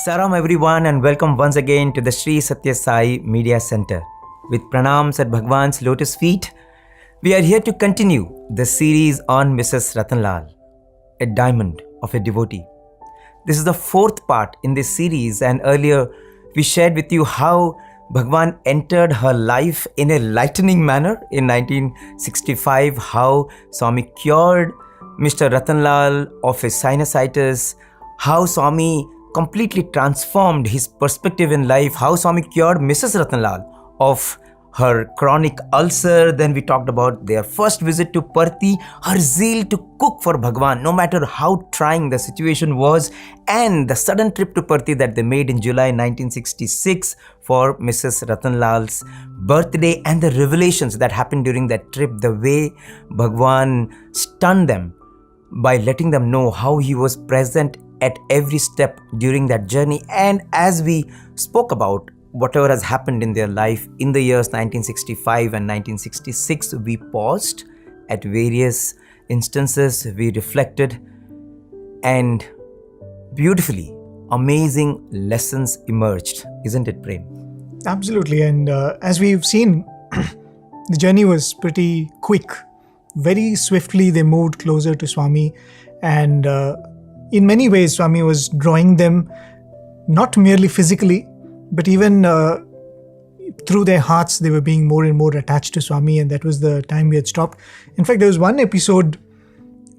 Salam everyone and welcome once again to the Sri Sathya Sai Media Center. With pranams at Bhagawan's lotus feet, we are here to continue the series on Mrs Ratanlal, a diamond of a devotee. This is the fourth part in this series, and earlier we shared with you how Bhagawan entered her life in a lightning manner in 1965, how Swami cured Mr. Ratanlal of his sinusitis, how Swami completely transformed his perspective in life, how Swami cured Mrs. Ratanlal of her chronic ulcer. Then we talked about their first visit to Parthi, her zeal to cook for Bhagawan, no matter how trying the situation was, and the sudden trip to Parthi that they made in July 1966 for Mrs. Ratanlal's birthday, and the revelations that happened during that trip, the way Bhagawan stunned them by letting them know how he was present at every step during that journey. And as we spoke about whatever has happened in their life in the years 1965 and 1966, we paused at various instances, we reflected, and beautifully amazing lessons emerged, isn't it, Prem? Absolutely. And as we've seen, the journey was pretty quick. Very swiftly they moved closer to Swami, and in many ways Swami was drawing them not merely physically, but even through their hearts. They were being more and more attached to Swami, and that was the time we had stopped. In fact, there was one episode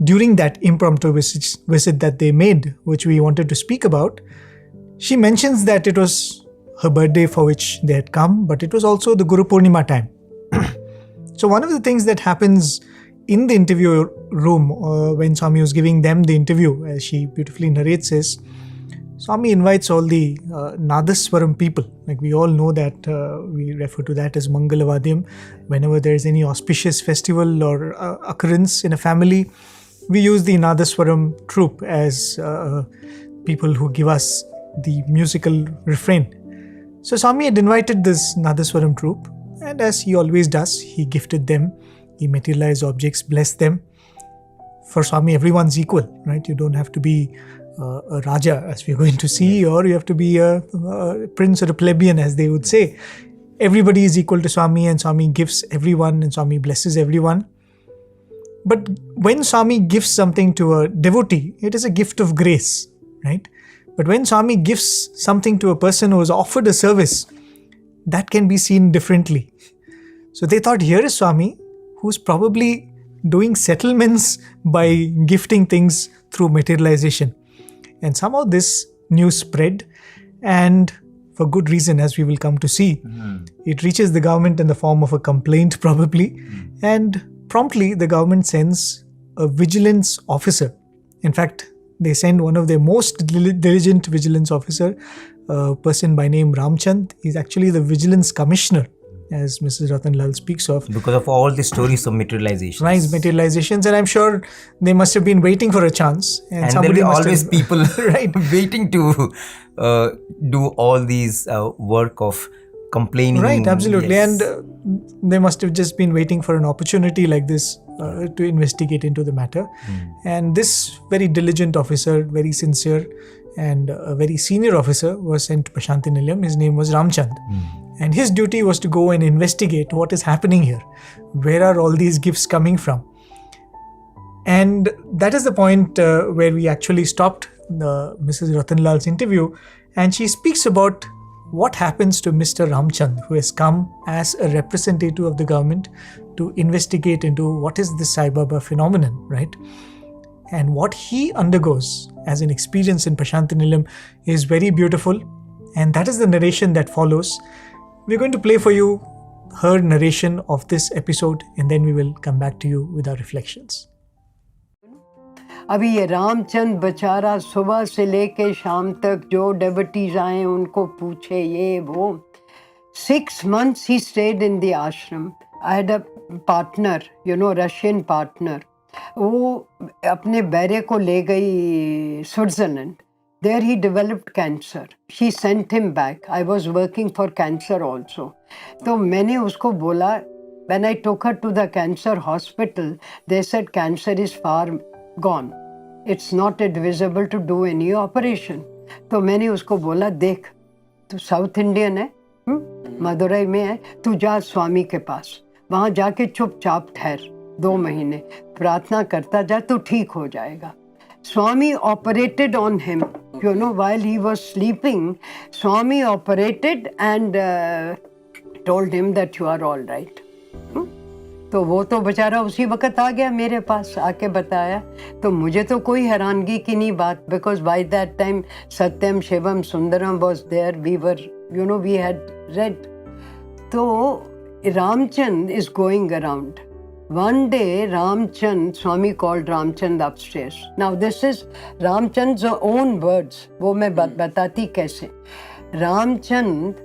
during that impromptu visit that they made, which we wanted to speak about. She mentions that it was her birthday for which they had come, but it was also the Guru Purnima time. So one of the things that happens in the interview room when Swami was giving them the interview, as she beautifully narrates, is Swami invites all the Nadaswaram people. Like we all know that we refer to that as Mangalavadhyam. Whenever there is any auspicious festival or occurrence in a family, we use the Nadaswaram troupe as people who give us the musical refrain. So Swami had invited this Nadaswaram troupe, and as he always does, he gifted them. He materialized objects, blessed them. For Swami, everyone's equal, right? You don't have to be a Raja, as we're going to see, or you have to be a prince or a plebeian, as they would say. Everybody is equal to Swami, and Swami gives everyone, and Swami blesses everyone. But when Swami gives something to a devotee, it is a gift of grace, right? But when Swami gives something to a person who has offered a service, that can be seen differently. So they thought, here is Swami, who's probably doing settlements by gifting things through materialization. And somehow this news spread, and for good reason, as we will come to see. It reaches the government in the form of a complaint probably, and promptly the government sends a vigilance officer. In fact, they send one of their most diligent vigilance officer, a person by name Ramchand. He's actually the vigilance commissioner, as Mrs. Ratanlal speaks of. Because of all the stories of materializations. Right, materializations, and I'm sure they must have been waiting for a chance. And there will be always people right, waiting to do all these work of complaining. Right, absolutely. Yes. And they must have just been waiting for an opportunity like this to investigate into the matter. And this very diligent officer, very sincere and a very senior officer, was sent to Prasanthi Nilayam. His name was Ramchand. And his duty was to go and investigate what is happening here. Where are all these gifts coming from? And that is the point where we actually stopped Mrs. Ratanlal's interview, and she speaks about what happens to Mr. Ramchand, who has come as a representative of the government to investigate into what is this Sai Baba phenomenon, right? And what he undergoes as an experience in Prasanthi Nilayam is very beautiful, and that is the narration that follows. We're going to play for you her narration of this episode, and then we will come back to you with our reflections. अभी ये रामचंद बेचारा सुबह से लेके शाम तक जो devotees आए उनको पूछे ये वो. 6 months he stayed in the ashram. I had a partner, Russian partner. वो अपने बैरे को ले गई Switzerland. There he developed cancer. She sent him back. I was working for cancer also. तो मैंने उसको बोला, when I took her to the cancer hospital, they said cancer is far gone. It's not advisable to do any operation. तो मैंने उसको बोला, देख तू साउथ इंडियन है, मदुरई में है, तू जा स्वामी के पास, वहाँ जाके चुपचाप ठहर 2 महीने, प्रार्थना करता जा, तो ठीक हो जाएगा. Swami operated on him, you know, while he was sleeping. Swami operated and told him that you are all right. तो वो तो बेचारा उसी वक्त आ गया मेरे पास, आके बताया. तो मुझे तो कोई हैरानगी की नहीं बात, because by that time Satyam, Shivam, Sundaram was there. We were, you know, we had read. So Ramchand is going around. One day Ramchand, Swami called Ramchand upstairs. Now this is Ramchand's own words. वो मैं बताती कैसे. Ramchand,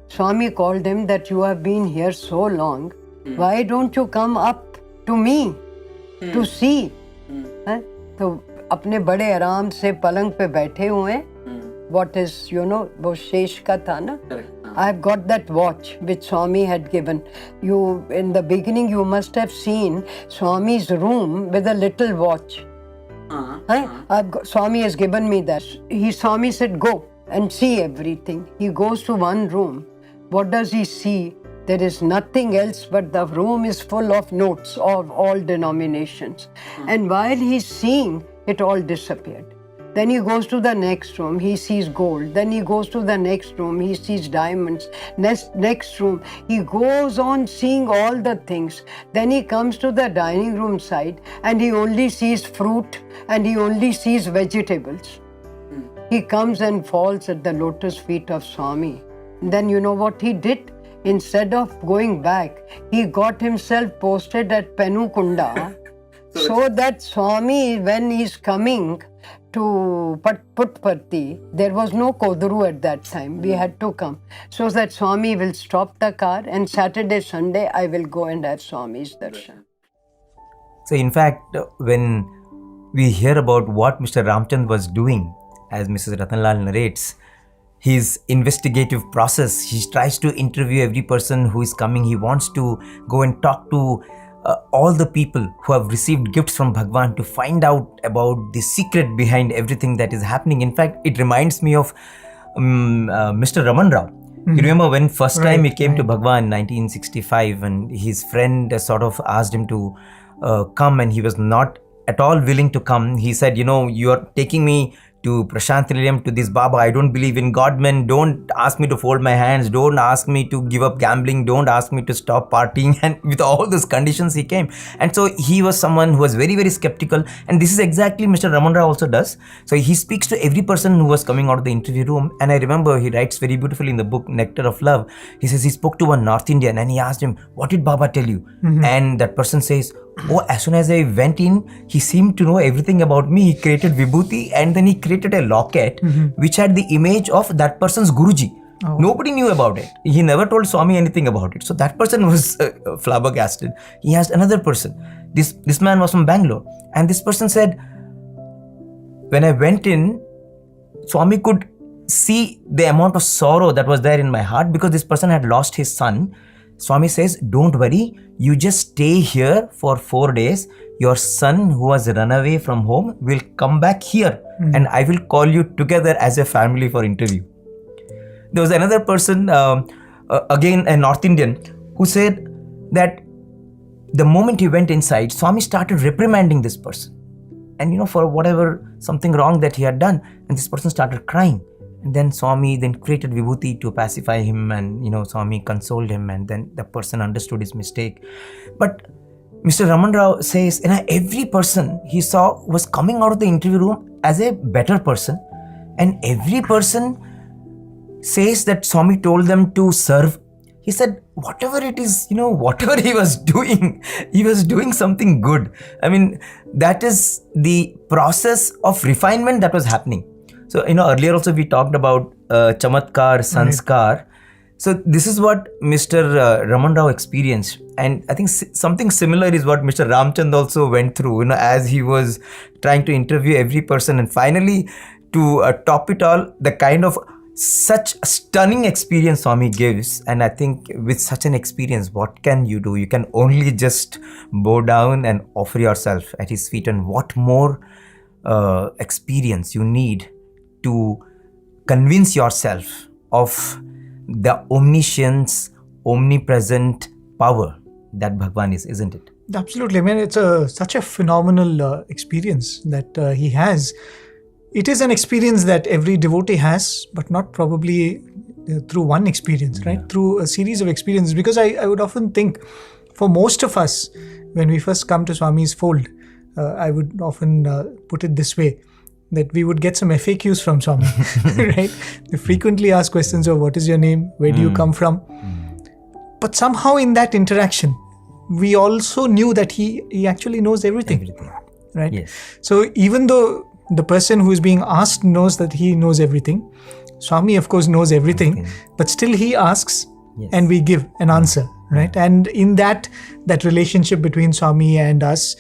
Swami called him that you have been here so long. Why don't you come up to me to see? तो अपने बड़े आराम से पलंग पे बैठे हुए. What is, you know, वो शेष का था ना. I've got that watch which Swami had given. You, in the beginning, you must have seen Swami's room with a little watch. Swami has given me that. Swami said, go and see everything. He goes to one room. What does he see? There is nothing else but the room is full of notes of all denominations. And while he's seeing, it all disappeared. Then he goes to the next room, he sees gold. Then he goes to the next room, he sees diamonds. Next room, he goes on seeing all the things. Then he comes to the dining room side and he only sees fruit and he only sees vegetables. He comes and falls at the lotus feet of Swami. Then you know what he did? Instead of going back, he got himself posted at Penukunda so that Swami, when he's coming to Puttaparthi, there was no Koduru at that time. We had to come. So that Swami will stop the car and Saturday, Sunday, I will go and have Swami's darshan. So in fact, when we hear about what Mr. Ramchand was doing, as Mrs. Ratanlal narrates, his investigative process, he tries to interview every person who is coming. He wants to go and talk to all the people who have received gifts from Bhagawan to find out about the secret behind everything that is happening. In fact, it reminds me of Mr. Raman Rao. You remember when first time he came to Bhagawan in 1965 and his friend sort of asked him to come and he was not at all willing to come. He said, you know, you are taking me to Prasanthi Nilayam, to this Baba. I don't believe in God, man. Don't ask me to fold my hands. Don't ask me to give up gambling. Don't ask me to stop partying. And with all those conditions he came. And so he was someone who was very, very skeptical. And this is exactly Mr. Raman Rao also does. So he speaks to every person who was coming out of the interview room. And I remember he writes very beautifully in the book Nectar of Love. He says he spoke to one North Indian and he asked him, what did Baba tell you? And that person says, oh, as soon as I went in, he seemed to know everything about me. He created vibhuti and then he created a locket which had the image of that person's Guruji. Oh. Nobody knew about it. He never told Swami anything about it. So that person was flabbergasted. He asked another person. This man was from Bangalore. And this person said, when I went in, Swami could see the amount of sorrow that was there in my heart because this person had lost his son. Swami says, don't worry, you just stay here for 4 days. Your son who has run away from home will come back here and I will call you together as a family for interview. There was another person, again a North Indian, who said that the moment he went inside, Swami started reprimanding this person. And you know, for whatever, something wrong that he had done, and this person started crying. And then Swami then created vibhuti to pacify him and, you know, Swami consoled him and then the person understood his mistake. But Mr. Raman Rao says, you know, every person he saw was coming out of the interview room as a better person. And every person says that Swami told them to serve. He said, whatever it is, you know, whatever he was doing something good. I mean, that is the process of refinement that was happening. So, you know, earlier also we talked about chamatkar, sanskar. Right. So this is what Mr. Raman Rao experienced. And I think something similar is what Mr. Ramchand also went through, you know, as he was trying to interview every person. And finally, to top it all, the kind of such stunning experience Swami gives. And I think with such an experience, what can you do? You can only just bow down and offer yourself at his feet. And what more experience you need to convince yourself of the omniscience, omnipresent power that Bhagavan is, isn't it? Absolutely. I mean, it's such a phenomenal experience that he has. It is an experience that every devotee has, but not probably through one experience, right? Through a series of experiences. Because I would often think, for most of us, when we first come to Swami's fold, I would often put it this way, that we would get some FAQs from Swami, right? They frequently ask questions of what is your name, where do you come from? But somehow in that interaction, we also knew that he actually knows everything. Right? Yes. So even though the person who is being asked knows that he knows everything, Swami of course knows everything, but still he asks and we give an answer, right? And in that relationship between Swami and us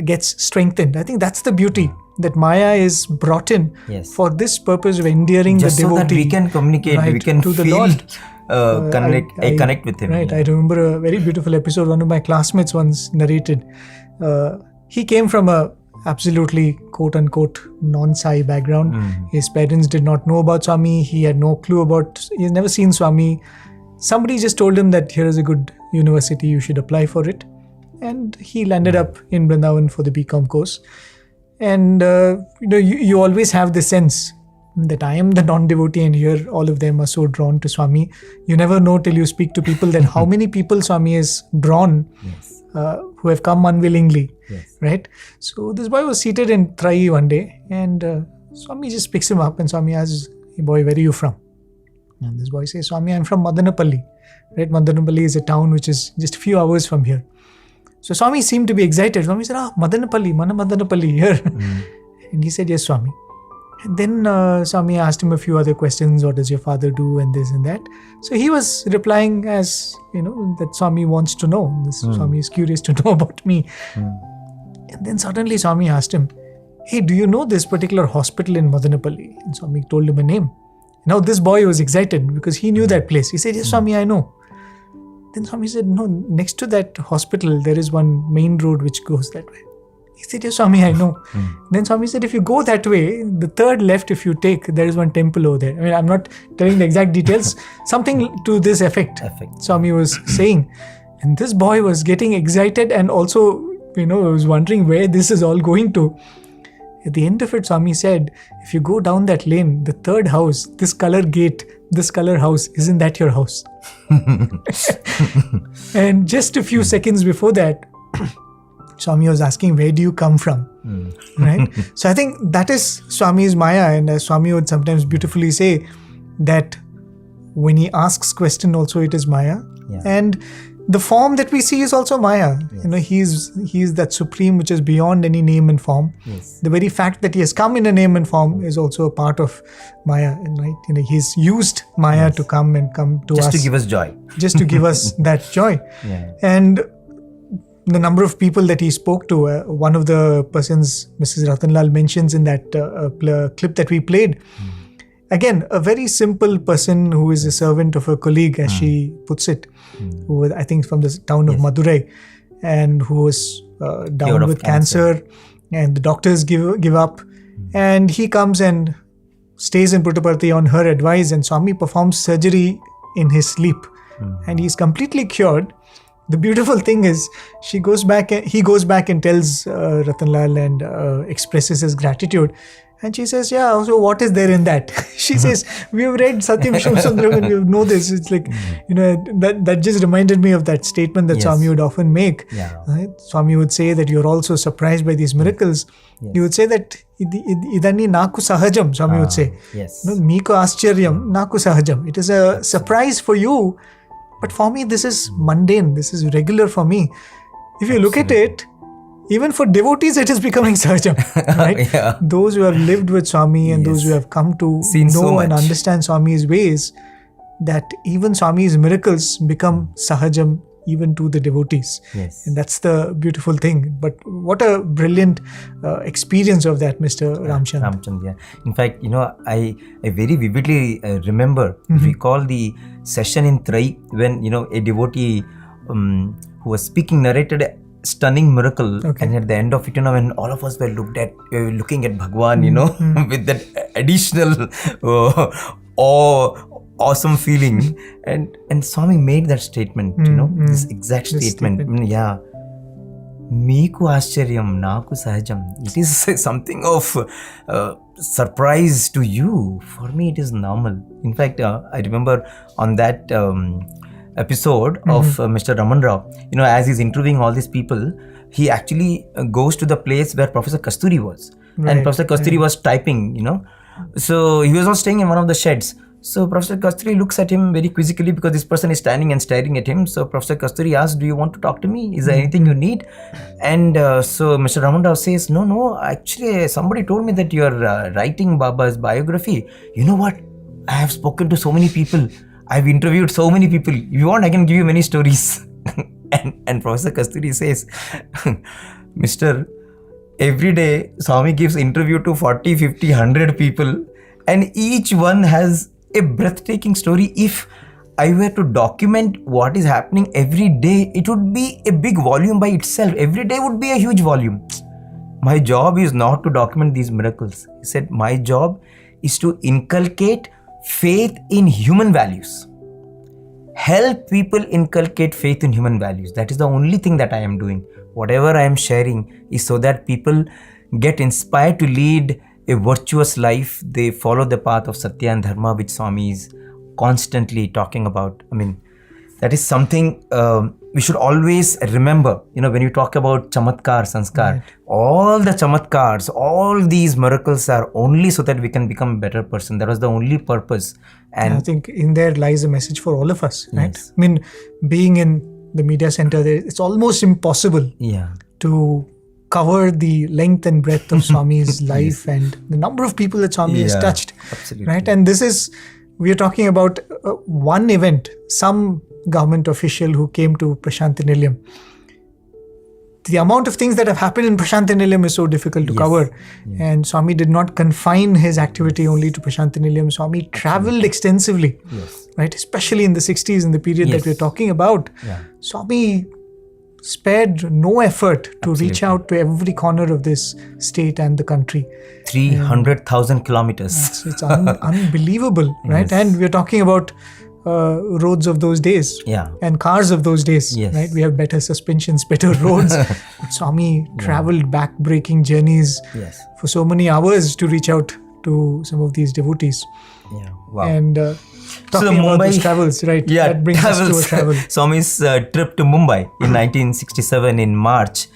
gets strengthened. I think that's the beauty, that Maya is brought in for this purpose of endearing just the devotee. So that we can communicate, we can to feel, the Lord. Connect with him. Right. I remember a very beautiful episode one of my classmates once narrated. He came from a absolutely quote-unquote non-Sai background. His parents did not know about Swami. He had no clue about, he had never seen Swami. Somebody just told him that here is a good university, you should apply for it. And he landed up in Vrindavan for the BCom course. And you always have this sense that I am the non-devotee and here all of them are so drawn to Swami. You never know till you speak to people that how many people Swami has drawn who have come unwillingly, right? So this boy was seated in Trai one day and Swami just picks him up and Swami asks, hey boy, where are you from? And this boy says, Swami, I'm from Madanapalli. Right? Madanapalli is a town which is just a few hours from here. So Swami seemed to be excited. Swami said, Madanapalli here. And he said, yes, Swami. And then Swami asked him a few other questions. What does your father do? And this and that. So he was replying as, that Swami wants to know. Swami is curious to know about me. And then suddenly Swami asked him, hey, do you know this particular hospital in Madanapalli? And Swami told him a name. Now this boy was excited because he knew that place. He said, yes, Swami, I know. Then Swami said, no, next to that hospital, there is one main road which goes that way. He said, yes, Swami, I know. Then Swami said, if you go that way, the third left if you take, there is one temple over there. I mean, I'm not telling the exact details. Something to this effect. Swami was saying. And this boy was getting excited and also, was wondering where this is all going to. At the end of it, Swami said, if you go down that lane, the third house, this color gate, this color house, isn't that your house? And just a few seconds before that, Swami was asking, where do you come from? Right? So I think that is Swami's Maya. And as Swami would sometimes beautifully say, that when he asks question also it is Maya. And the form that we see is also Maya. He is that supreme which is beyond any name and form. The very fact that he has come in a name and form is also a part of Maya. Right? He's used Maya to come to us. Just to give us joy. Just to give us that joy. And the number of people that he spoke to, one of the persons Mrs Ratanlal mentions in that clip that we played. Again, a very simple person who is a servant of a colleague, as she puts it, who was, I think, from the town of Madurai, and who was down with cancer, and the doctors give up, and he comes and stays in Puttaparthi on her advice, and Swami performs surgery in his sleep, and he's completely cured. The beautiful thing is, he goes back and tells Ratanlal and expresses his gratitude. And she says, yeah, so what is there in that? She says, we have read Satyam Shivam Sundaram and we know this. It's like, that just reminded me of that statement that Swami would often make. Right? Swami would say that you're also surprised by these miracles. He would say that, idani naku sahajam, Swami would say. Meeku ascharyam, naku sahajam. It is a surprise for you. But for me, this is mundane. This is regular for me. If you look at it, even for devotees, it is becoming sahajam, right? Those who have lived with Swami and those who have come to know and understand Swami's ways, that even Swami's miracles become sahajam even to the devotees. And that's the beautiful thing. But what a brilliant experience of that, Mr. Ramchand. Ramchand, In fact, I very vividly remember, recall the session in Trai when, a devotee who was speaking narrated a stunning miracle, and at the end of it, when all of us were looking at Bhagawan, with that additional awesome feeling. And Swami made that statement, this exact statement. Yeah. Meeku Ascharyam, Naku Sahajam. It is something of surprise to you. For me, it is normal. In fact, I remember on that episode of Mr. Raman Rao, as he's interviewing all these people, he actually goes to the place where Professor Kasturi was. Right. And Professor Kasturi was typing, So he was not staying in one of the sheds. So Professor Kasturi looks at him very quizzically because this person is standing and staring at him. So Professor Kasturi asks, do you want to talk to me? Is there anything you need? And so Mr. Raman Rao says, no, actually somebody told me that you are writing Baba's biography. You know what? I have spoken to so many people. I've interviewed so many people. If you want, I can give you many stories. and Professor Kasturi says, Mr. Every day Swami gives interview to 40, 50, 100 people, and each one has a breathtaking story. If I were to document what is happening every day, it would be a big volume by itself. Every day would be a huge volume. My job is not to document these miracles. He said, my job is to inculcate faith in human values. Help people inculcate faith in human values. That is the only thing that I am doing. Whatever I am sharing is so that people get inspired to lead a virtuous life. They follow the path of Sathya and Dharma, which Swami is constantly talking about. I mean, that is something we should always remember. When you talk about chamatkar, sanskar, right. All the chamatkars, all these miracles are only so that we can become a better person. That was the only purpose. And I think in there lies a message for all of us, right? Yes. I mean, being in the media center, it's almost impossible to cover the length and breadth of Swami's life and the number of people that Swami has touched. Absolutely. Right? And we are talking about one event, some government official who came to Prasanthi Nilayam. The amount of things that have happened in Prasanthi Nilayam is so difficult to cover. And Swami did not confine his activity only to Prasanthi Nilayam. Swami traveled extensively, right? Especially in the 60s, in the period that we're talking about. Swami spared no effort to reach out to every corner of this state and the country. 300,000 kilometers. It's unbelievable, right? And we're talking about roads of those days and cars of those days, right? We have better suspensions, better roads. But Swami traveled back-breaking journeys for so many hours to reach out to some of these devotees. And talking about those travels, right? That brings us to a travel. Swami's trip to Mumbai in 1967 in March.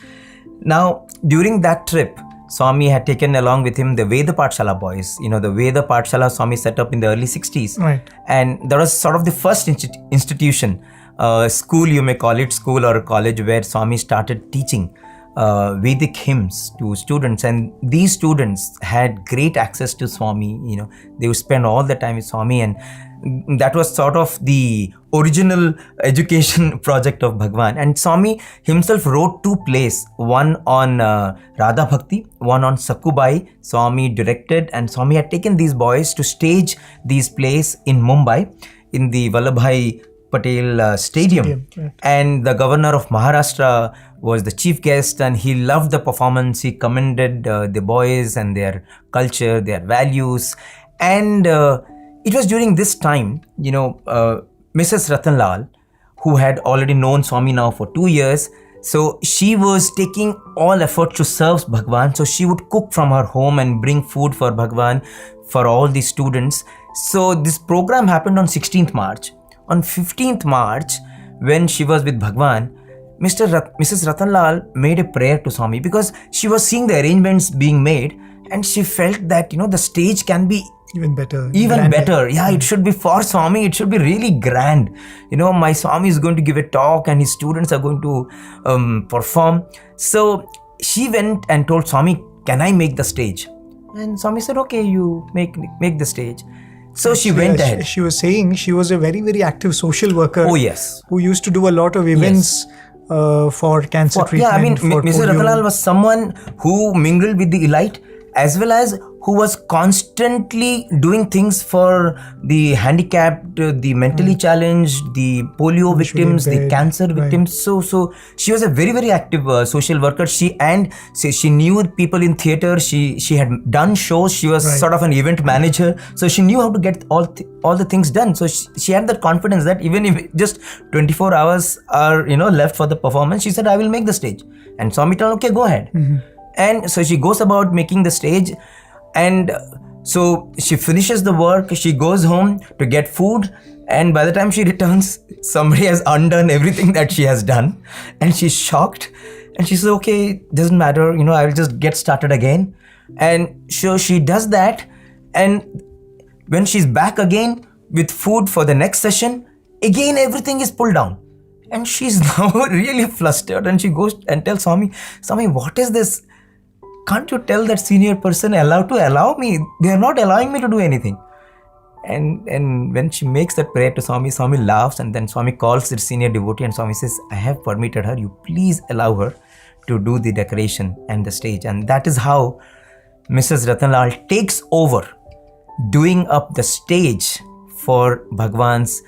Now, during that trip, Swami had taken along with him the Veda Pathshala boys. The Veda Pathshala Swami set up in the early 60s. Right. And that was sort of the first institution, school you may call it, school or college, where Swami started teaching Vedic hymns to students. And these students had great access to Swami. They would spend all the time with Swami, and that was sort of the original education project of Bhagawan. And Swami himself wrote 2 plays, one on Radha Bhakti, one on Sakubai. Swami directed, and Swami had taken these boys to stage these plays in Mumbai in the Vallabhbhai Patel Stadium. Right. And the governor of Maharashtra was the chief guest, and he loved the performance. He commended the boys and their culture, their values. And it was during this time, Mrs Ratanlal, who had already known Swami now for 2 years, so she was taking all efforts to serve Bhagawan. So she would cook from her home and bring food for Bhagawan for all the students. So this program happened on 16th March. On 15th March, when she was with Bhagawan, Mrs Ratanlal made a prayer to Swami because she was seeing the arrangements being made, and she felt that the stage can be even better. It should be for Swami. It should be really grand. My Swami is going to give a talk and his students are going to perform. So she went and told Swami, can I make the stage? And Swami said, okay, you make the stage. So she went ahead. She was saying she was a very, very active social worker. Oh, yes. Who used to do a lot of events for cancer treatment. Mrs. Ratanlal was someone who mingled with the elite as well as who was constantly doing things for the handicapped, the mentally challenged, the polio victims, the cancer victims. So she was a very, very active social worker. She knew people in theater. She had done shows. She was sort of an event manager. So she knew how to get all the things done. So she had that confidence that even if just 24 hours are left for the performance, she said, I will make the stage. And Swami told, okay, go ahead. And so she goes about making the stage. And so she finishes the work, she goes home to get food, and by the time she returns, somebody has undone everything that she has done, and she's shocked, and she says, okay, doesn't matter, I will just get started again. And so she does that, and when she's back again with food for the next session, again everything is pulled down. And she's now really flustered, and she goes and tells Swami, what is this? Can't you tell that senior person allow me? They are not allowing me to do anything. And when she makes that prayer to Swami, Swami laughs, and then Swami calls the senior devotee, and Swami says, I have permitted her, you please allow her to do the decoration and the stage. And that is how Mrs. Ratanlal takes over doing up the stage for Bhagawan's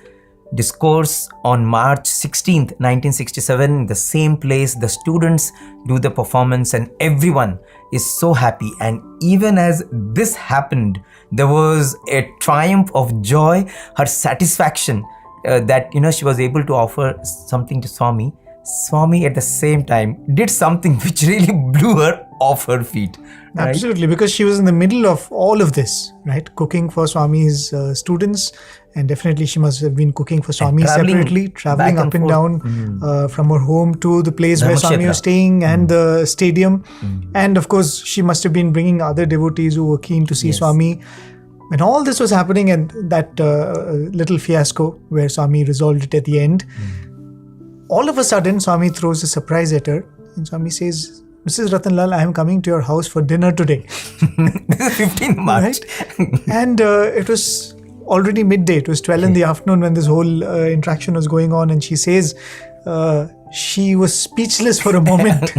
discourse on March 16th, 1967, in the same place. The students do the performance and everyone is so happy. And even as this happened, there was a triumph of joy, her satisfaction that she was able to offer something to Swami. Swami at the same time did something which really blew her off her feet. Right? Absolutely, because she was in the middle of all of this, right? Cooking for Swami's students, and definitely she must have been cooking for Swami separately, traveling up and down from her home to the place where Swami was staying and the stadium. And of course, she must have been bringing other devotees who were keen to see Swami. When all this was happening, and that little fiasco where Swami resolved it at the end, all of a sudden Swami throws a surprise at her, and Swami says, Mrs. Ratanlal, I am coming to your house for dinner today. This is 15th March. Right? And it was already midday. It was 12 in the afternoon when this whole interaction was going on. And she says she was speechless for a moment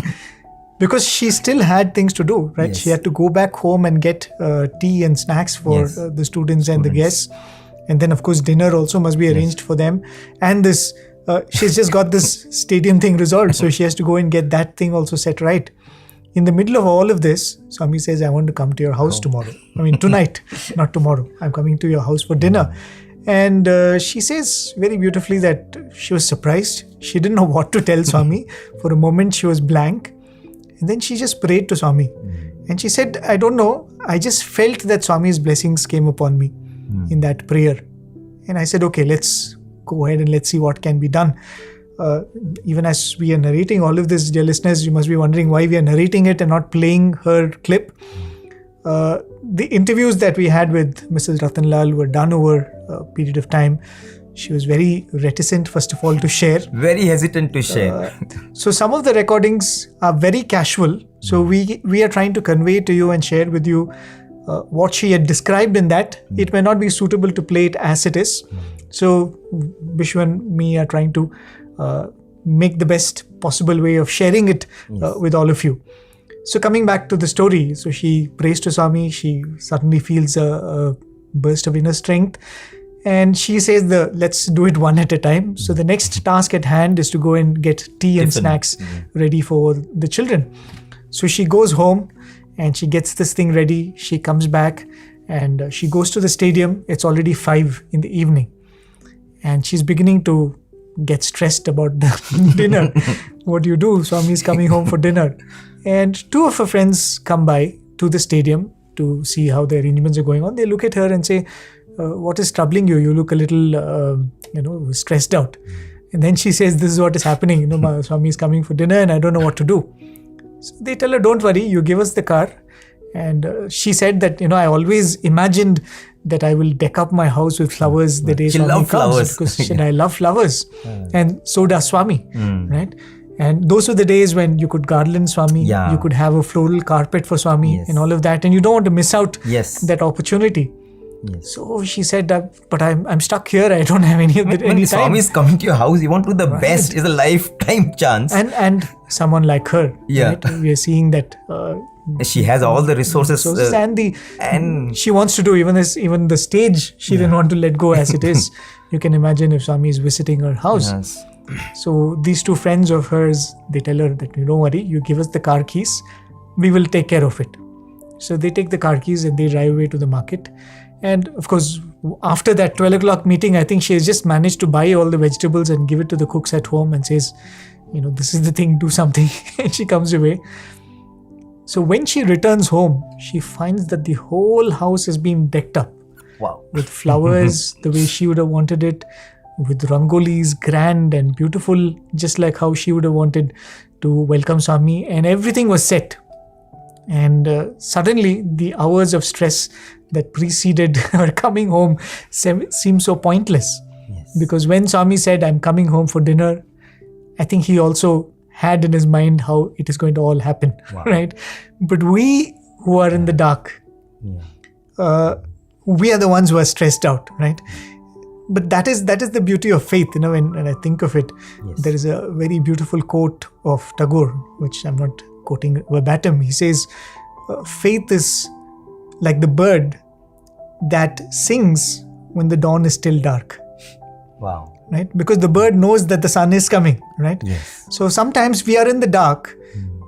because she still had things to do, right? Yes. She had to go back home and get tea and snacks for the students and the guests. And then, of course, dinner also must be arranged for them. And this... she's just got this stadium thing resolved, so she has to go and get that thing also set right. In the middle of all of this, Swami says, I want to come to your house tomorrow. I mean, tonight, not tomorrow. I'm coming to your house for dinner. And she says very beautifully that she was surprised. She didn't know what to tell Swami. For a moment, she was blank. And then she just prayed to Swami. And she said, I don't know. I just felt that Swami's blessings came upon me in that prayer. And I said, okay, let's go ahead and let's see what can be done. Even as we are narrating all of this, dear listeners, you must be wondering why we are narrating it and not playing her clip. The interviews that we had with Mrs. Ratanlal were done over a period of time. She was very reticent, first of all, to share. Very hesitant to share. So some of the recordings are very casual. So we are trying to convey to you and share with you what she had described in that. It may not be suitable to play it as it is. So Vishnu and me are trying to make the best possible way of sharing it with all of you. So coming back to the story, so she prays to Swami, she suddenly feels a burst of inner strength, and she says, let's do it one at a time. So the next task at hand is to go and get tea and snacks ready for the children. So she goes home and she gets this thing ready. She comes back and she goes to the stadium. It's already 5 in the evening. And she's beginning to get stressed about the dinner. What do you do? Swami's coming home for dinner. And 2 of her friends come by to the stadium to see how the arrangements are going on. They look at her and say, what is troubling you? You look a little, stressed out. And then she says, this is what is happening. My Swami is coming for dinner and I don't know what to do. So they tell her, don't worry, you give us the car. And she said that, I always imagined that I will deck up my house with flowers the day Swami comes. Because I love flowers. And so does Swami, right? And those were the days when you could garland Swami, you could have a floral carpet for Swami and all of that. And you don't want to miss out that opportunity. Yes. So she said, but I'm stuck here. I don't have any When time. Swami is coming to your house, you want to do the best. It's a lifetime chance. And someone like her, Yeah. right? We are seeing that She has all the resources. and she wants to do even the stage. She didn't want to let go as it is. You can imagine if Swami is visiting her house. Yes. So these two friends of hers, they tell her that, don't worry, you give us the car keys, we will take care of it. So they take the car keys and they drive away to the market. And of course, after that 12 o'clock meeting, I think she has just managed to buy all the vegetables and give it to the cooks at home and says, this is the thing, do something. And she comes away. So when she returns home, she finds that the whole house has been decked up. Wow. With flowers, the way she would have wanted it, with rangolis, grand and beautiful, just like how she would have wanted to welcome Swami, and everything was set. And suddenly, the hours of stress that preceded her coming home seemed so pointless. Yes. Because when Swami said, I'm coming home for dinner, I think he also had in his mind how it is going to all happen, right? But we who are in the dark, we are the ones who are stressed out, right? But that is the beauty of faith, when I think of it. Yes. There is a very beautiful quote of Tagore, which I'm not quoting verbatim. He says, faith is like the bird that sings when the dawn is still dark. Wow. Right? Because the bird knows that the sun is coming, right? Yes. So sometimes we are in the dark,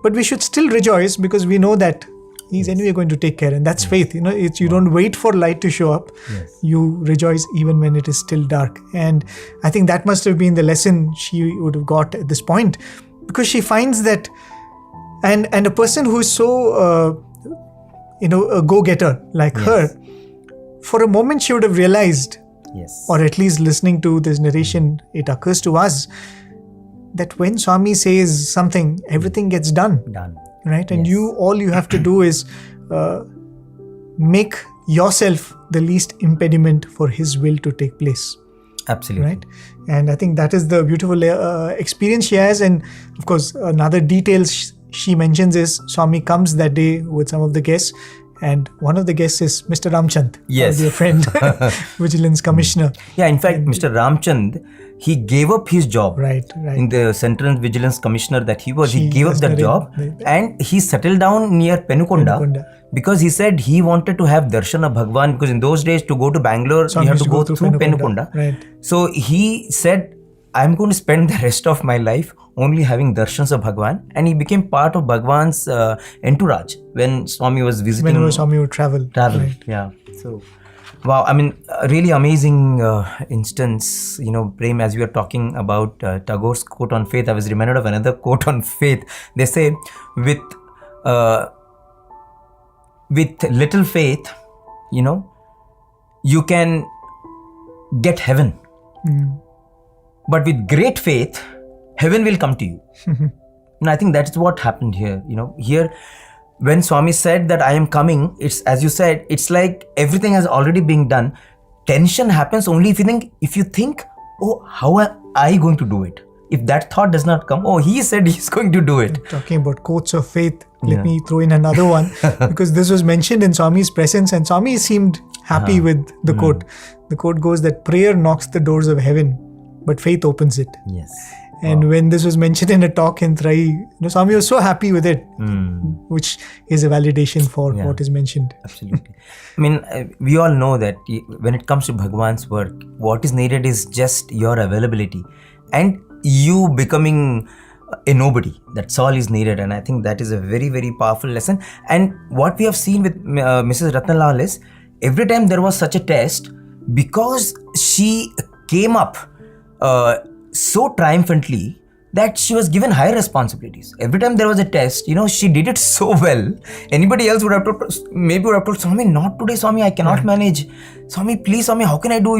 but we should still rejoice because we know that he's anyway going to take care. And that's faith. You don't wait for light to show up. Yes. You rejoice even when it is still dark. And I think that must have been the lesson she would have got at this point, because she finds that, and a person who is so, a go-getter like her, for a moment she would have realized, or at least listening to this narration, it occurs to us that when Swami says something, everything gets done. Right? And all you have to do is make yourself the least impediment for his will to take place. Absolutely. Right? And I think that is the beautiful experience she has. And of course, another detail she mentions is Swami comes that day with some of the guests. And one of the guests is Mr. Ramchand, our dear friend, Vigilance Commissioner. Yeah, in fact, Mr. Ramchand, he gave up his job. Right. In the Central Vigilance Commissioner that he was, he gave up that job and he settled down near Penukonda because he said he wanted to have darshan of Bhagawan, because in those days to go to Bangalore, you have to go through Penukonda. Right. So he said, I'm going to spend the rest of my life only having darshans of Bhagawan, and he became part of Bhagawan's entourage when Swami was visiting. Whenever Swami would travel. Right. Yeah. So, wow. I mean, a really amazing instance, Prem, as we are talking about Tagore's quote on faith, I was reminded of another quote on faith. They say, with little faith, you can get heaven. But with great faith, heaven will come to you. And I think that's what happened here. Here, when Swami said that I am coming, it's, as you said, it's like everything has already been done. Tension happens only if you think, oh, how am I going to do it? If that thought does not come, oh, he said he's going to do it. Talking about quotes of faith, let me throw in another one, because this was mentioned in Swami's presence and Swami seemed happy with the quote. The quote goes that prayer knocks the doors of heaven, but faith opens it. Yes. And when this was mentioned in a talk in Trai, Swami was so happy with it, which is a validation for what is mentioned. Absolutely. I mean, we all know that when it comes to Bhagawan's work, what is needed is just your availability and you becoming a nobody. That's all is needed. And I think that is a very, very powerful lesson. And what we have seen with Mrs. Ratanlal is, every time there was such a test, because she came up so triumphantly that she was given higher responsibilities. Every time there was a test, she did it so well. Anybody else would have told, Swami, not today, Swami, I cannot manage. Swami, please, Swami, how can I do,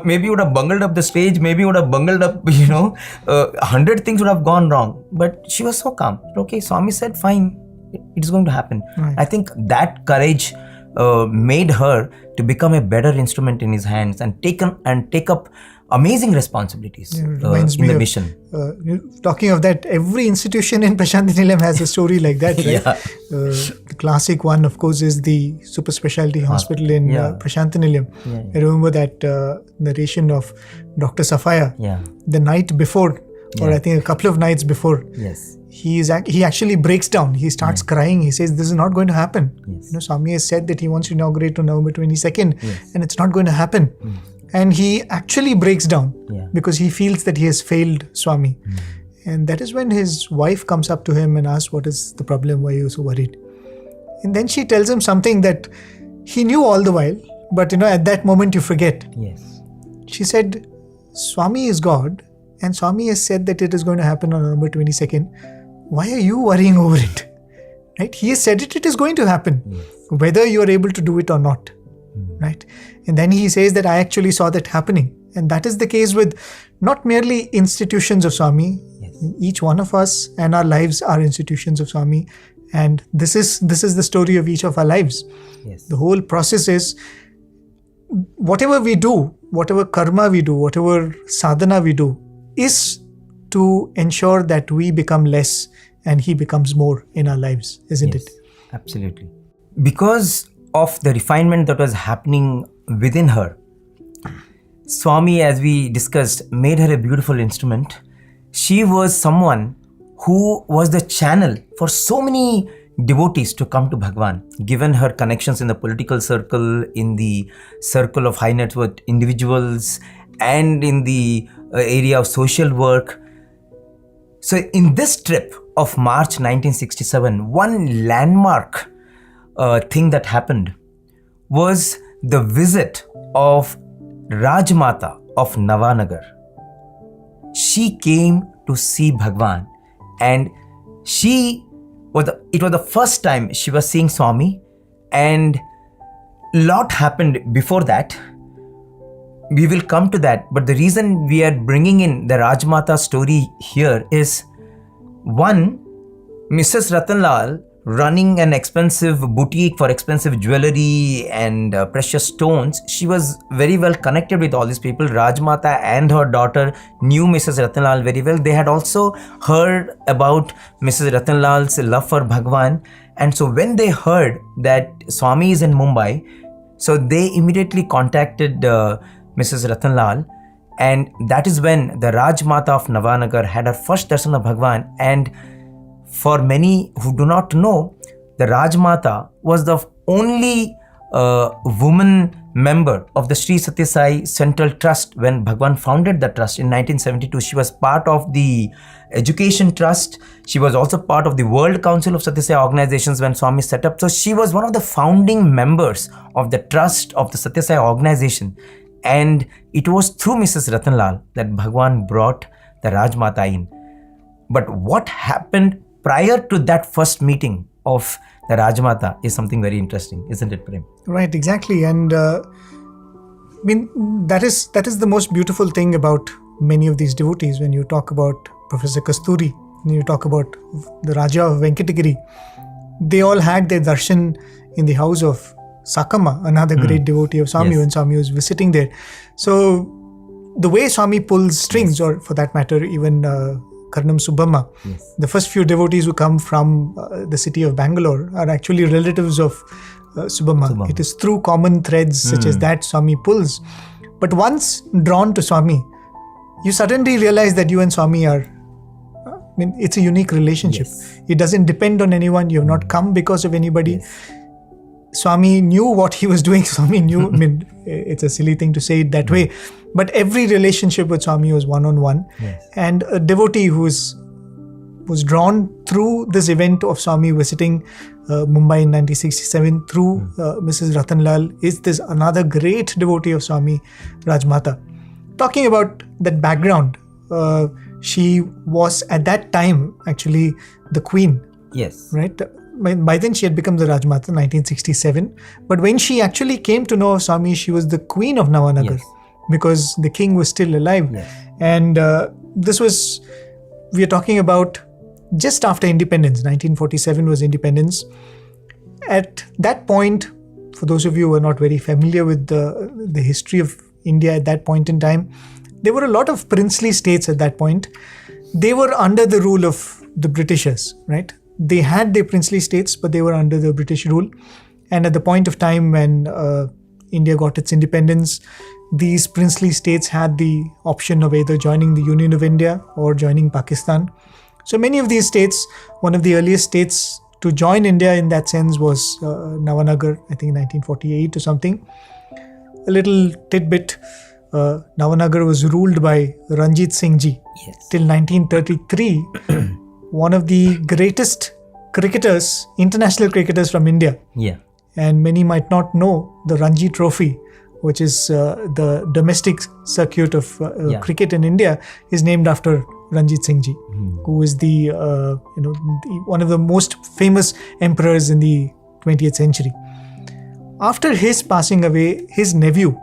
maybe you would have bungled up the stage, maybe you would have bungled up, 100 things would have gone wrong. But she was so calm. Okay, Swami said, fine, it's going to happen. Right. I think that courage made her to become a better instrument in his hands and take up amazing responsibilities in the mission. Talking of that, every institution in Prasanthi Nilayam has a story like that, right? Yeah. The classic one, of course, is the super specialty hospital in Prasanthi Nilayam. I remember that narration of Dr. Sathya the night before, or I think a couple of nights before. Yes. He actually breaks down. He starts crying. He says, "This is not going to happen." Yes. Swami has said that he wants to inaugurate on November 22nd, and it's not going to happen. And he actually breaks down because he feels that he has failed Swami. And that is when his wife comes up to him and asks, "What is the problem? Why are you so worried?" And then she tells him something that he knew all the while, but at that moment you forget. Yes. She said, "Swami is God, and Swami has said that it is going to happen on November 22nd. Why are you worrying over it?" Right? He has said it is going to happen, whether you are able to do it or not. Right? And then he says that I actually saw that happening. And that is the case with not merely institutions of Swami. Each one of us and our lives are institutions of Swami. And this is the story of each of our lives. Yes. The whole process is whatever we do, whatever karma we do, whatever sadhana we do, is to ensure that we become less and he becomes more in our lives, isn't it? Absolutely. Because of the refinement that was happening within her, Swami, as we discussed, made her a beautiful instrument. She was someone who was the channel for so many devotees to come to Bhagawan, given her connections in the political circle, in the circle of high net worth individuals, and in the area of social work. So in this trip of March 1967, one landmark thing that happened was the visit of Rajmata of Navanagar. She came to see Bhagawan, and it was the first time she was seeing Swami, and lot happened before that. We will come to that, but the reason we are bringing in the Rajmata story here is, one, Mrs Ratanlal, running an expensive boutique for expensive jewelry and precious stones, she was very well connected with all these people. Rajmata and her daughter knew Mrs Ratanlal very well. They had also heard about Mrs Ratanlal's love for Bhagawan, and so when they heard that Swami is in Mumbai, so they immediately contacted Mrs Ratanlal, and that is when the Rajmata of Navanagar had her first darshan of Bhagawan. And for many who do not know, the Rajmata was the only woman member of the Sri Sathya Sai Central Trust when Bhagawan founded the trust in 1972. She was part of the Education Trust. She was also part of the World Council of Sathya Sai organizations when Swami set up. So she was one of the founding members of the trust of the Sathya Sai organization. And it was through Mrs Ratanlal that Bhagawan brought the Rajmata in. But what happened prior to that first meeting of the Rajmata is something very interesting, isn't it, Prem? Right, exactly. And that is the most beautiful thing about many of these devotees. When you talk about Professor Kasturi, when you talk about the Raja of Venkatagiri, they all had their darshan in the house of Sakama, another great devotee of Swami, when Swami was visiting there. So the way Swami pulls strings, or for that matter, even Karnam Subbamma, the first few devotees who come from the city of Bangalore are actually relatives of Subbamma. It is through common threads such as that Swami pulls. But once drawn to Swami, you suddenly realize that you and Swami are, it's a unique relationship. It doesn't depend on anyone. You have not come because of anybody. Swami knew what he was doing. Swami knew, it's a silly thing to say it that way, but every relationship with Swami was one-on-one. And a devotee who was drawn through this event of Swami visiting Mumbai in 1967 through Mrs Ratanlal is this another great devotee of Swami, Rajmata. Talking about that background, she was at that time actually the queen. Yes. Right? By then she had become the Rajmata in 1967. But when she actually came to know of Swami, she was the queen of Navanagar because the king was still alive. And this was, we are talking about just after independence. 1947 was independence. At that point, for those of you who are not very familiar with the history of India at that point in time, there were a lot of princely states at that point. They were under the rule of the Britishers, right? They had their princely states, but they were under the British rule. And at the point of time when India got its independence, these princely states had the option of either joining the Union of India or joining Pakistan. So many of these states, one of the earliest states to join India in that sense was Navanagar, I think 1948 or something. A little tidbit, Navanagar was ruled by Ranjit Singh Ji till 1933. One of the greatest cricketers, international cricketers from India. Yeah. And many might not know the Ranji Trophy, which is the domestic circuit of cricket in India, is named after Ranjit Singh Ji, who is the one of the most famous emperors in the 20th century. After his passing away, his nephew,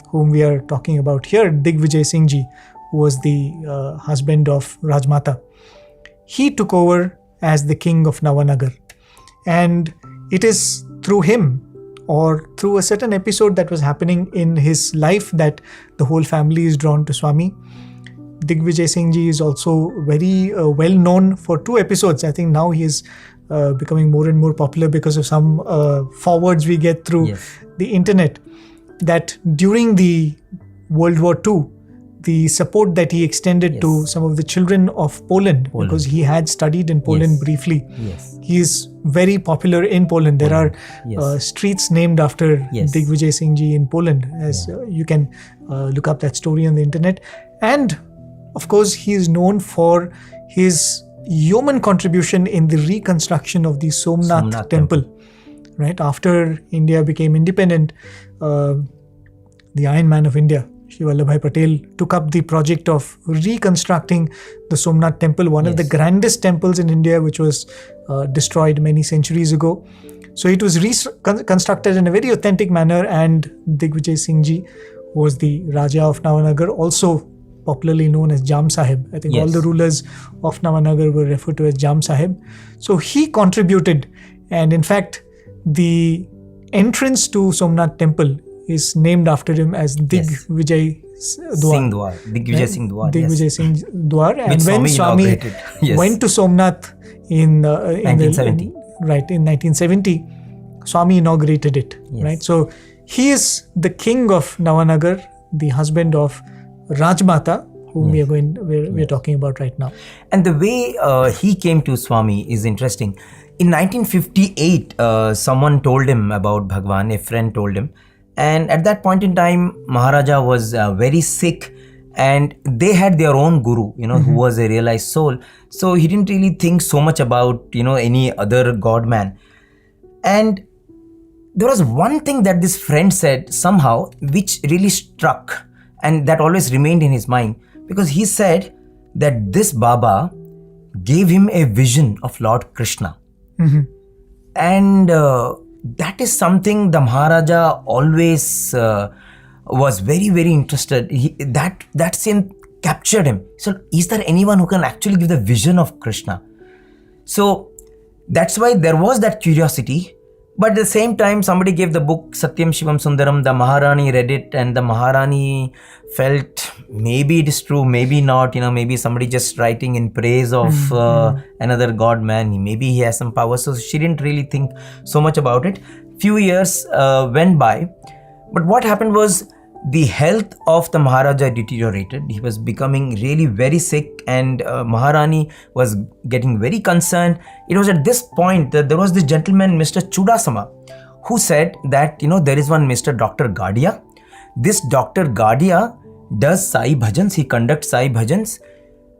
whom we are talking about here, Digvijay Singh Ji, who was the husband of Rajmata, he took over as the king of Navanagar. And it is through him or through a certain episode that was happening in his life that the whole family is drawn to Swami. Digvijay Singh Ji is also very well known for two episodes. I think now he is becoming more and more popular because of some forwards we get through the internet, that during the World War II, the support that he extended to some of the children of Poland, because he had studied in Poland briefly. He is very popular in Poland. There are streets named after Digvijay Singh Ji in Poland, as you can look up that story on the internet. And of course, he is known for his yeoman contribution in the reconstruction of the Somnath temple. Right after India became independent, the Iron Man of India, Shri Vallabhbhai Patel, took up the project of reconstructing the Somnath temple, one of the grandest temples in India, which was destroyed many centuries ago. So it was reconstructed in a very authentic manner, and Digvijay Singh Ji was the Raja of Navanagar, also popularly known as Jam Sahib. I think all the rulers of Navanagar were referred to as Jam Sahib. So he contributed, and in fact, the entrance to Somnath temple is named after him as Digvijay Singh Dwar. Digvijay Singh Dwar. Digvijay Singh Dwar. And when Swami went to Somnath in 1970, in 1970, Swami inaugurated it. Right. So he is the king of Navanagar, the husband of Rajmata, whom we're talking about right now. And the way he came to Swami is interesting. In 1958, someone told him about Bhagawan, a friend told him. And at that point in time, Maharaja was very sick, and they had their own guru, who was a realized soul. So he didn't really think so much about, any other god man. And there was one thing that this friend said somehow, which really struck, and that always remained in his mind, because he said that this Baba gave him a vision of Lord Krishna. And that is something the Maharaja always was very, very interested. That scene captured him. So, is there anyone who can actually give the vision of Krishna? So, that's why there was that curiosity. But at the same time, somebody gave the book Satyam Shivam Sundaram. The Maharani read it, and the Maharani felt maybe it is true, maybe not. Maybe somebody just writing in praise of another god man. Maybe he has some power. So she didn't really think so much about it. Few years went by, but what happened was the health of the Maharaja deteriorated. He was becoming really very sick, and Maharani was getting very concerned. It was at this point that there was this gentleman, Mr. Chudasama, who said that, there is one Mr. Dr. Gadia. This Dr. Gadia does Sai Bhajans, he conducts Sai Bhajans.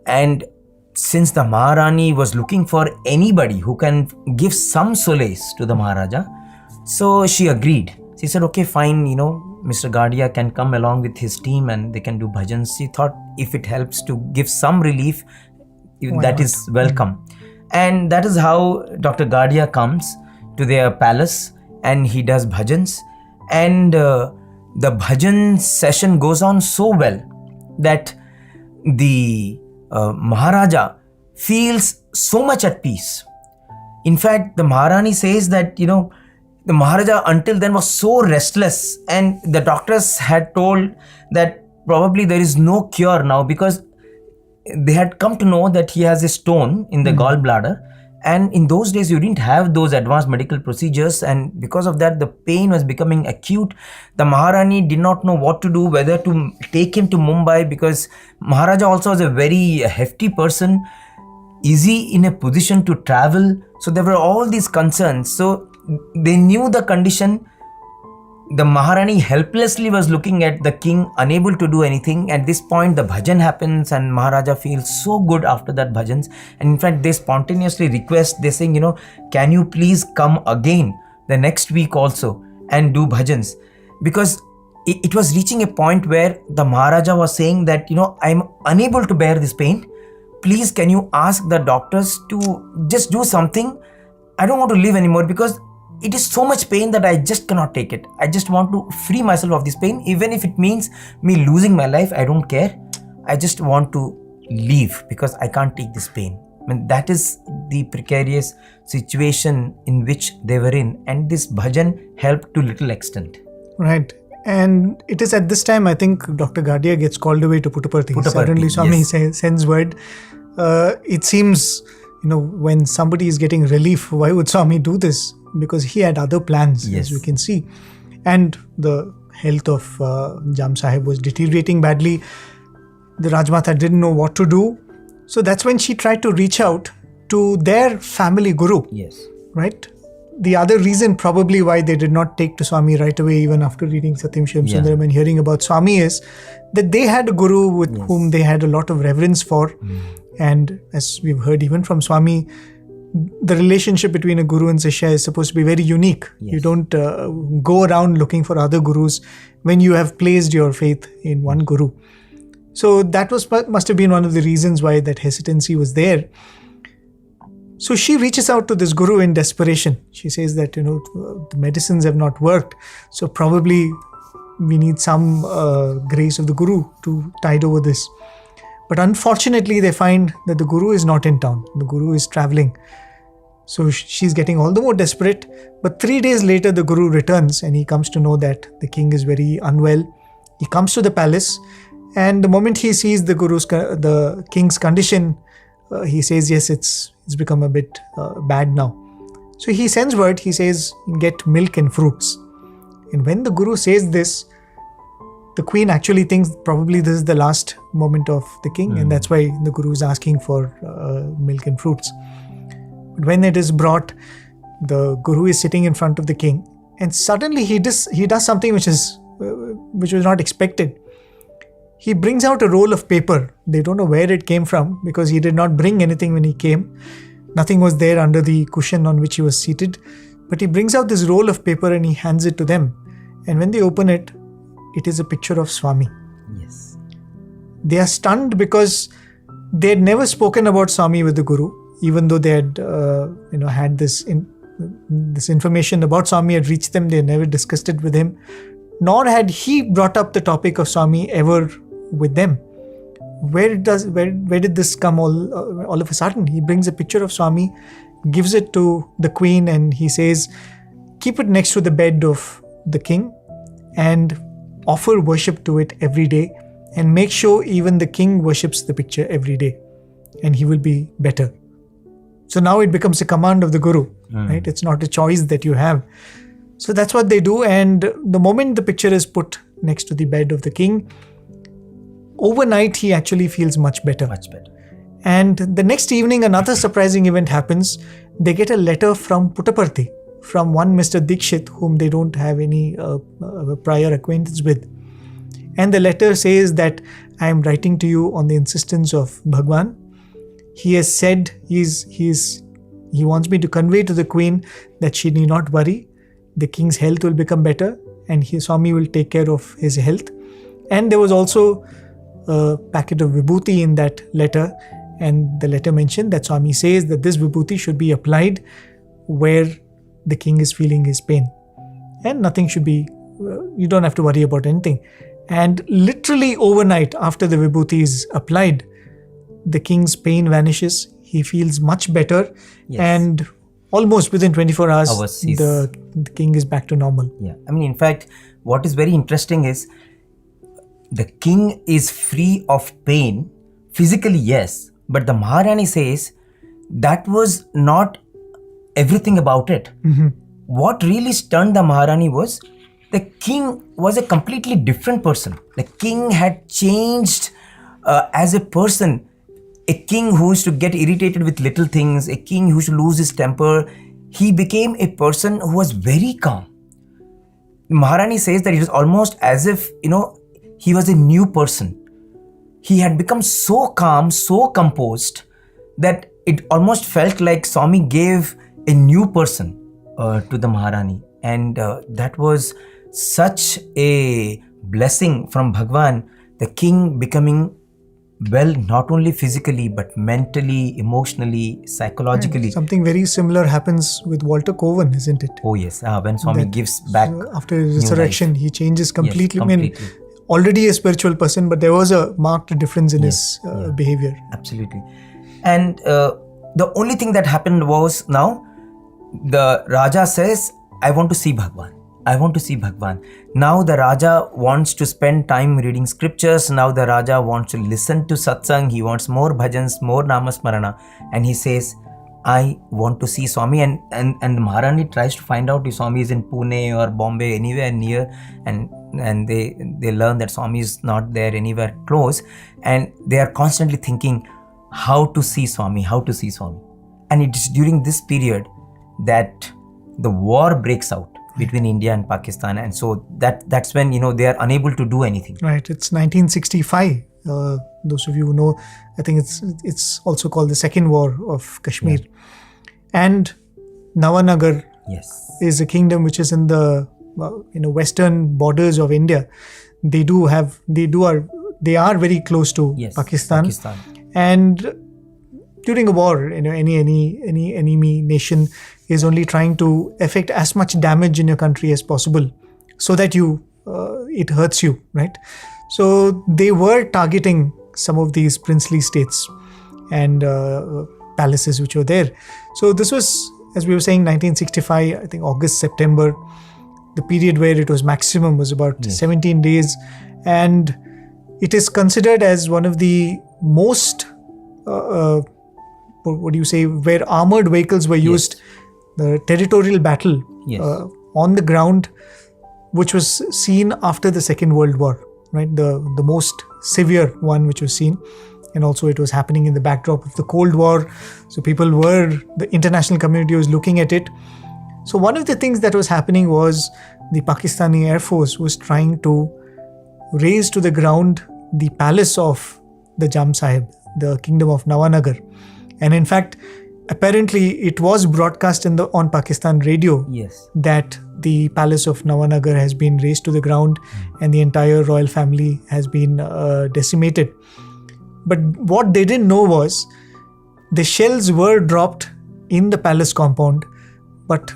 And since the Maharani was looking for anybody who can give some solace to the Maharaja, so she agreed. She said, okay, fine, Mr. Gadia can come along with his team and they can do bhajans. She thought if it helps to give some relief, that is welcome. And that is how Dr. Gadia comes to their palace and he does bhajans. And the bhajan session goes on so well that the Maharaja feels so much at peace. In fact, the Maharani says that, the Maharaja until then was so restless, and the doctors had told that probably there is no cure now, because they had come to know that he has a stone in the gallbladder, and in those days you didn't have those advanced medical procedures, and because of that the pain was becoming acute. The Maharani did not know what to do, whether to take him to Mumbai, because Maharaja also was a very hefty person. Is he in a position to travel? So there were all these concerns. So they knew the condition. The Maharani helplessly was looking at the king, unable to do anything. At this point, the bhajan happens, and Maharaja feels so good after that bhajans. And in fact, they spontaneously request, they're saying, can you please come again the next week also and do bhajans? Because it was reaching a point where the Maharaja was saying that, I'm unable to bear this pain. Please, can you ask the doctors to just do something? I don't want to live anymore, because it is so much pain that I just cannot take it. I just want to free myself of this pain. Even if it means me losing my life, I don't care. I just want to leave because I can't take this pain. I mean, that is the precarious situation in which they were in. And this bhajan helped to little extent. Right. And it is at this time, I think, Dr. Gadia gets called away to Puttaparthi. Suddenly Swami sends word. It seems, when somebody is getting relief, why would Swami do this? Because he had other plans, as we can see. And the health of Jam Sahib was deteriorating badly. The Rajmata didn't know what to do. So that's when she tried to reach out to their family guru. Yes. Right? The other reason probably why they did not take to Swami right away, even after reading Satyam Shivam Sundaram and hearing about Swami, is that they had a guru with whom they had a lot of reverence for. And as we've heard even from Swami, the relationship between a guru and Sishya is supposed to be very unique. You don't go around looking for other gurus when you have placed your faith in one guru. So that must have been one of the reasons why that hesitancy was there. So she reaches out to this guru in desperation. She says that, the medicines have not worked. So probably we need some grace of the guru to tide over this. But unfortunately, they find that the guru is not in town. The guru is traveling. So she's getting all the more desperate. But 3 days later, the guru returns and he comes to know that the king is very unwell. He comes to the palace, and the moment he sees the king's condition, he says, yes, it's become a bit bad now. So he sends word. He says, get milk and fruits. And when the guru says this, the queen actually thinks probably this is the last moment of the king, and that's why the guru is asking for milk and fruits. But when it is brought, the guru is sitting in front of the king, and suddenly he does something which was not expected. He brings out a roll of paper. They don't know where it came from, because he did not bring anything when he came. Nothing was there under the cushion on which he was seated. But he brings out this roll of paper and he hands it to them. And when they open it, it is a picture of Swami. Yes. They are stunned because they had never spoken about Swami with the guru, even though they had, had this information about Swami had reached them. They had never discussed it with him, nor had he brought up the topic of Swami ever with them. Where did this come all of a sudden? He brings a picture of Swami, gives it to the queen, and he says, keep it next to the bed of the king and offer worship to it every day, and make sure even the king worships the picture every day, and he will be better. So now it becomes a command of the guru, right? It's not a choice that you have. So that's what they do, and the moment the picture is put next to the bed of the king, overnight he actually feels much better. Much better. And the next evening, another surprising event happens. They get a letter from Puttaparthi, from one Mr. Dikshit, whom they don't have any prior acquaintance with. And the letter says that I am writing to you on the insistence of Bhagawan. He has said he wants me to convey to the queen that she need not worry. The king's health will become better, and Swami will take care of his health. And there was also a packet of vibhuti in that letter, and the letter mentioned that Swami says that this vibhuti should be applied where the king is feeling his pain, and nothing should be, you don't have to worry about anything. And literally overnight, after the vibhuti is applied, the king's pain vanishes. He feels much better. Yes. And almost within 24 hours, Overseas. the king is back to normal. Yeah, I mean, in fact, what is very interesting is the king is free of pain physically, yes, but the Maharani says that was not everything about it. What really stunned the Maharani was the king was a completely different person. The king had changed as a person. A king who used to get irritated with little things, a king who used to lose his temper, he became a person who was very calm. Maharani says that it was almost as if, he was a new person. He had become so calm, so composed that it almost felt like Swami gave a new person to the Maharani. And that was such a blessing from Bhagawan, the king becoming well, not only physically, but mentally, emotionally, psychologically. Something very similar happens with Walter Cowan, isn't it? Oh yes, when Swami gives back after his resurrection, he changes completely. Yes, completely. I mean, already a spiritual person, but there was a marked difference in his behavior. Absolutely. And the only thing that happened was now the Raja says, I want to see Bhagawan. I want to see Bhagawan. Now the Raja wants to spend time reading scriptures. Now the Raja wants to listen to Satsang. He wants more bhajans, more namasmarana. And he says, I want to see Swami. And Maharani tries to find out if Swami is in Pune or Bombay, anywhere near. And they learn that Swami is not there anywhere close. And they are constantly thinking how to see Swami, how to see Swami. And it is during this period that the war breaks out between India and Pakistan, and so that's when they are unable to do anything. Right, it's 1965. Those of you who know, I think it's also called the Second War of Kashmir. And Navanagar is a kingdom which is in the western borders of India. They are very close to Pakistan. And during a war, any enemy nation is only trying to effect as much damage in your country as possible, so that it hurts you, right? So they were targeting some of these princely states and palaces which were there. So this was, as we were saying, 1965. I think August, September, the period where it was maximum was about 17 days, and it is considered as one of the most where armored vehicles were used, the territorial battle on the ground, which was seen after the Second World War, right? The most severe one which was seen. And also it was happening in the backdrop of the Cold War. So the international community was looking at it. So one of the things that was happening was the Pakistani Air Force was trying to raze to the ground the palace of the Jam Sahib, the kingdom of Navanagar. And in fact, apparently it was broadcast on Pakistan radio that the palace of Navanagar has been razed to the ground and the entire royal family has been decimated. But what they didn't know was the shells were dropped in the palace compound, but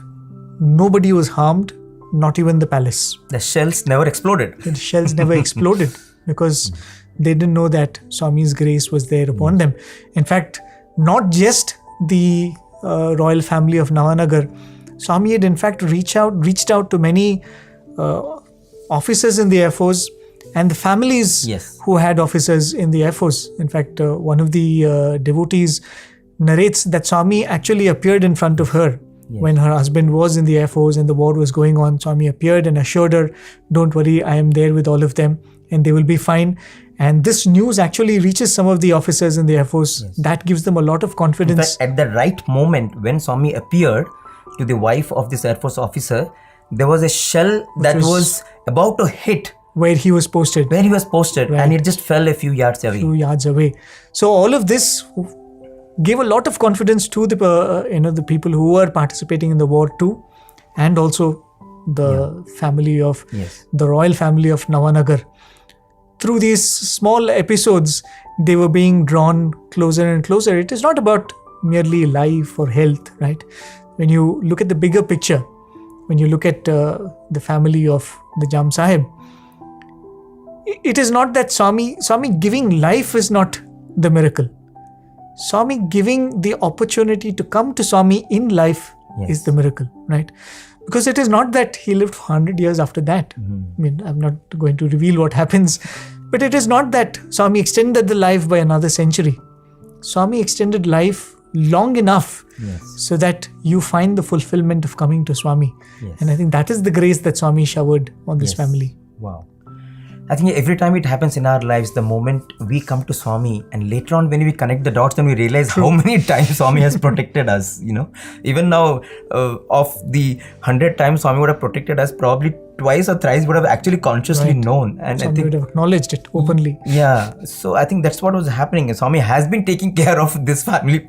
nobody was harmed, not even the palace. The shells never exploded. The shells never exploded because they didn't know that Swami's grace was there upon them. In fact, not just the royal family of Navanagar, Swami had in fact reached out to many officers in the Air Force and the families who had officers in the Air Force. In fact, one of the devotees narrates that Swami actually appeared in front of her when her husband was in the Air Force and the war was going on. Swami appeared and assured her, don't worry, I am there with all of them and they will be fine. And this news actually reaches some of the officers in the Air Force. That gives them a lot of confidence. In fact, at the right moment when Swami appeared to the wife of this Air Force officer, there was a shell that was about to hit where he was posted. And it just fell a few yards away. So all of this gave a lot of confidence to the people who were participating in the war too, and also the family of the royal family of Navanagar. Through these small episodes, they were being drawn closer and closer. It is not about merely life or health, right? When you look at the bigger picture, when you look at the family of the Jam Sahib, it is not that Swami giving life is not the miracle. Swami giving the opportunity to come to Swami in life is the miracle, right? Because it is not that he lived for 100 years after that. I mean, I'm not going to reveal what happens, but it is not that Swami extended the life by another century. Swami extended life long enough so that you find the fulfillment of coming to Swami. And I think that is the grace that Swami showered on this family. Wow. I think every time it happens in our lives, the moment we come to Swami, and later on when we connect the dots, then we realize how many times Swami has protected us, you know. Even now, of the 100 times Swami would have protected us, probably twice or thrice would have actually consciously known. And Swami I think would have acknowledged it openly. Yeah, so I think that's what was happening. Swami has been taking care of this family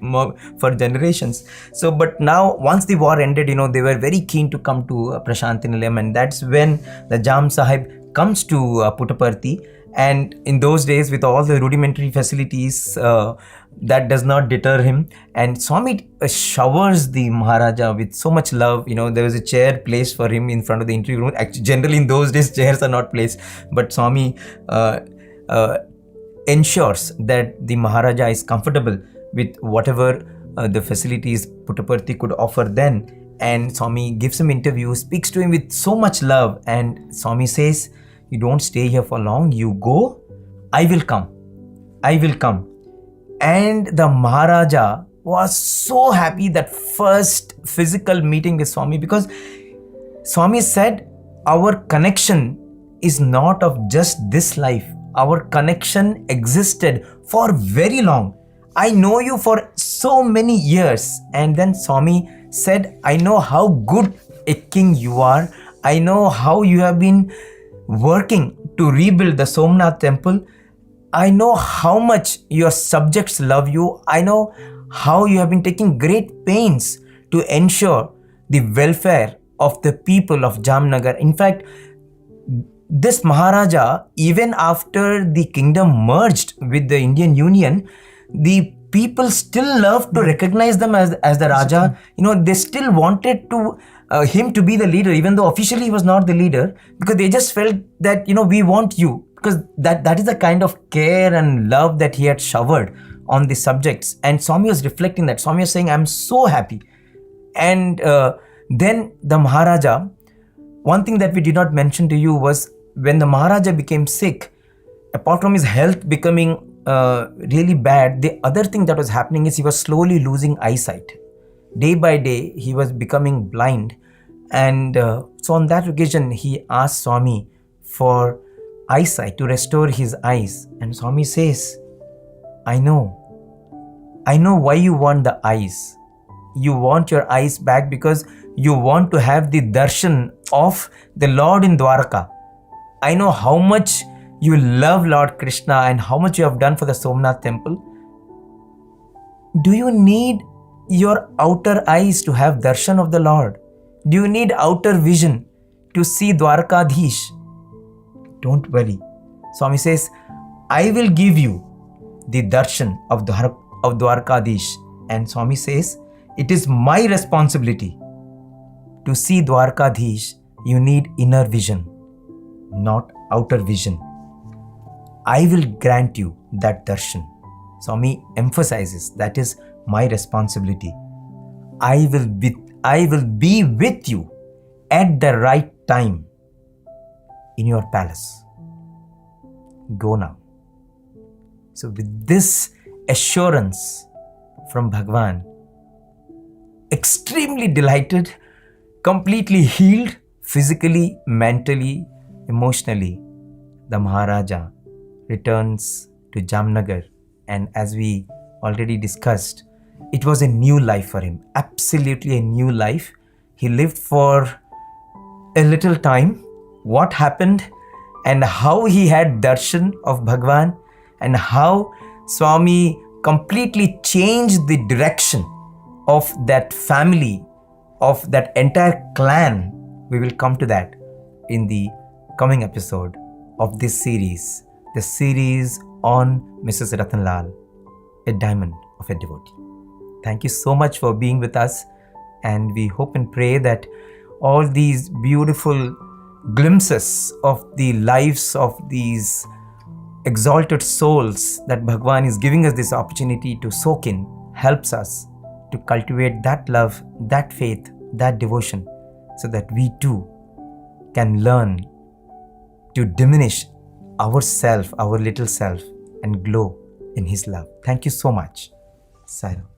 for generations. So, but now once the war ended, you know, they were very keen to come to Prasanthi Nilayam, and that's when the Jam Sahib comes to Puttaparthi. And in those days, with all the rudimentary facilities, that does not deter him. And Swami showers the Maharaja with so much love. You know, there was a chair placed for him in front of the interview room. Actually, generally in those days, chairs are not placed. But Swami ensures that the Maharaja is comfortable with whatever the facilities Puttaparthi could offer then. And Swami gives him interview, speaks to him with so much love. And Swami says, you don't stay here for long, you go, I will come. I will come. And the Maharaja was so happy that first physical meeting with Swami, because Swami said, our connection is not of just this life. Our connection existed for very long. I know you for so many years. And then Swami said, I know how good a king you are. I know how you have been working to rebuild the Somnath temple. I know how much your subjects love you. I know how you have been taking great pains to ensure the welfare of the people of Jamnagar. In fact, this Maharaja, even after the kingdom merged with the Indian Union, the people still loved to recognize them as the Raja. You know, they still wanted to him to be the leader, even though officially he was not the leader, because they just felt that, you know, we want you, because that is the kind of care and love that he had showered on the subjects. And Swami was reflecting that. Swami was saying, I'm so happy. And then the Maharaja, one thing that we did not mention to you was when the Maharaja became sick, apart from his health becoming really bad, the other thing that was happening is he was slowly losing eyesight. Day by day, he was becoming blind. And so on that occasion, he asked Swami for eyesight, to restore his eyes. And Swami says, I know why you want the eyes. You want your eyes back because you want to have the darshan of the Lord in Dwarka. I know how much you love Lord Krishna and how much you have done for the Somnath temple. Do you need your outer eyes to have darshan of the Lord? Do you need outer vision to see Dwarkadhish? Don't worry. Swami says, I will give you the darshan of Dwarkadhish. And Swami says, it is my responsibility to see Dwarkadhish. You need inner vision, not outer vision. I will grant you that darshan. Swami emphasizes that is my responsibility. I will be with you at the right time in your palace. Go now. So with this assurance from Bhagawan, extremely delighted, completely healed, physically, mentally, emotionally, the Maharaja returns to Jamnagar. And as we already discussed, it was a new life for him, absolutely a new life. He lived for a little time. What happened and how he had darshan of Bhagavan and how Swami completely changed the direction of that family, of that entire clan. We will come to that in the coming episode of this series, the series on Mrs Ratanlal, a diamond of a devotee. Thank you so much for being with us, and we hope and pray that all these beautiful glimpses of the lives of these exalted souls that Bhagavan is giving us this opportunity to soak in helps us to cultivate that love, that faith, that devotion so that we too can learn to diminish our little self, and glow in His love. Thank you so much. Sai Ram.